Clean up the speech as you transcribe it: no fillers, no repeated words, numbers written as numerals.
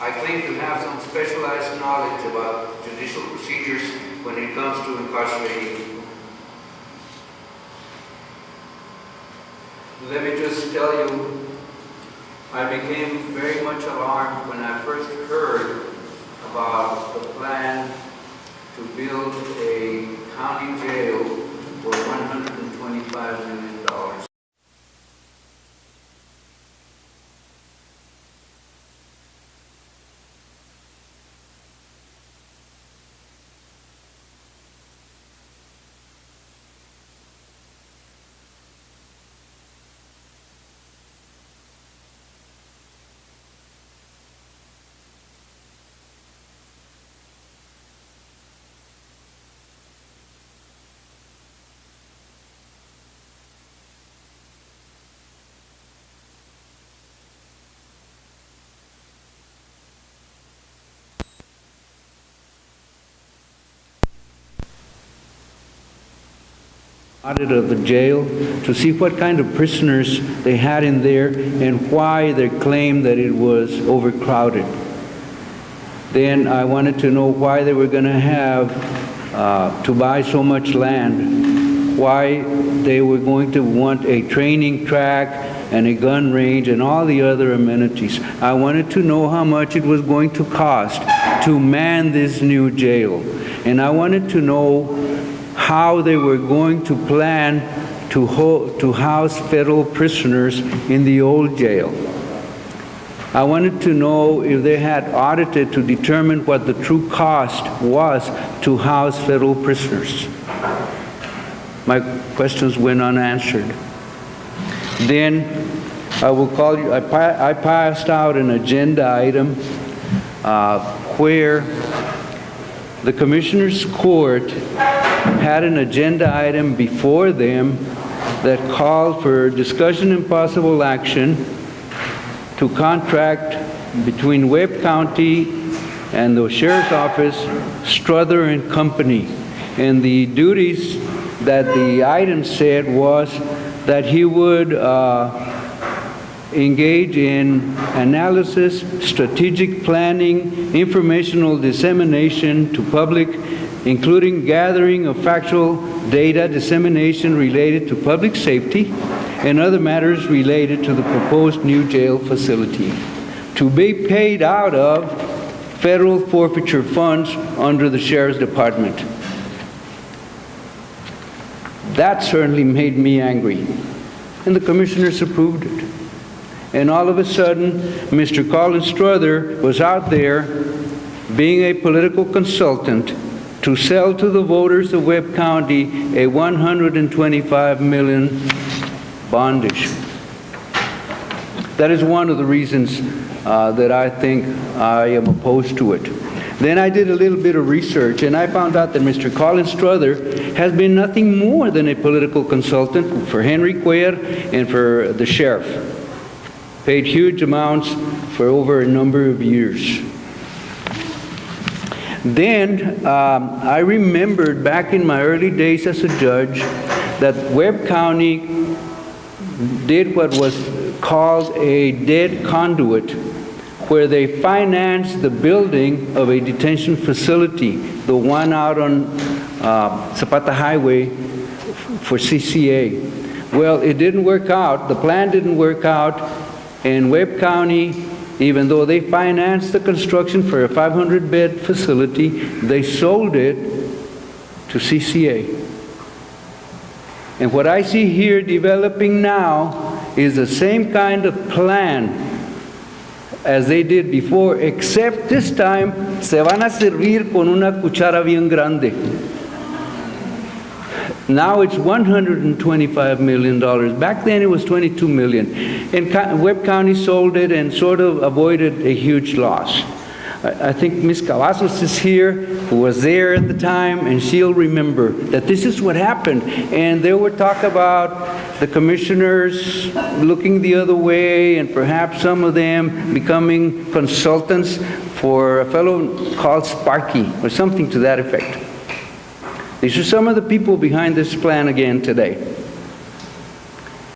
I claim to have some specialized knowledge about judicial procedures when it comes to incarcerating people. Let me just tell you, I became very much alarmed when I first heard about the plan to build a county jail for $125 million. Audit of the jail to see what kind of prisoners they had in there and why they claimed that it was overcrowded. Then I wanted to know why they were going to have to buy so much land, why they were going to want a training track and a gun range and all the other amenities. I wanted to know how much it was going to cost to man this new jail. And I wanted to know how they were going to plan to house federal prisoners in the old jail. I wanted to know if they had audited to determine what the true cost was to house federal prisoners. My questions went unanswered. Then I will call you, I passed out an agenda item where the Commissioner's Court had an agenda item before them that called for discussion and possible action to contract between Webb County and the Sheriff's Office, Strother and Company. And the duties that the item said was that he would engage in analysis, strategic planning, informational dissemination to public, including gathering of factual data, dissemination related to public safety, and other matters related to the proposed new jail facility, to be paid out of federal forfeiture funds under the Sheriff's Department. That certainly made me angry, and the commissioners approved it. And all of a sudden, Mr. Colin Strother was out there being a political consultant to sell to the voters of Webb County a $125 million bond issue. That is one of the reasons that I think I am opposed to it. Then I did a little bit of research, and I found out that Mr. Colin Strother has been nothing more than a political consultant for Henry Cuellar and for the sheriff. Paid huge amounts for over a number of years. Then I remembered back in my early days as a judge that Webb County did what was called a dead conduit, where they financed the building of a detention facility, the one out on Zapata Highway for CCA. Well, it didn't work out. The plan didn't work out, and Webb County, even though they financed the construction for a 500-bed facility, they sold it to CCA. And what I see here developing now is the same kind of plan as they did before, except this time se van a servir con una cuchara bien grande. Now it's $125 million. Back then it was $22 million. And Webb County sold it and sort of avoided a huge loss. I think Ms. Cavazos is here, who was there at the time, and she'll remember that this is what happened. And there were talk about the commissioners looking the other way, and perhaps some of them becoming consultants for a fellow called Sparky, or something to that effect. These are some of the people behind this plan again today.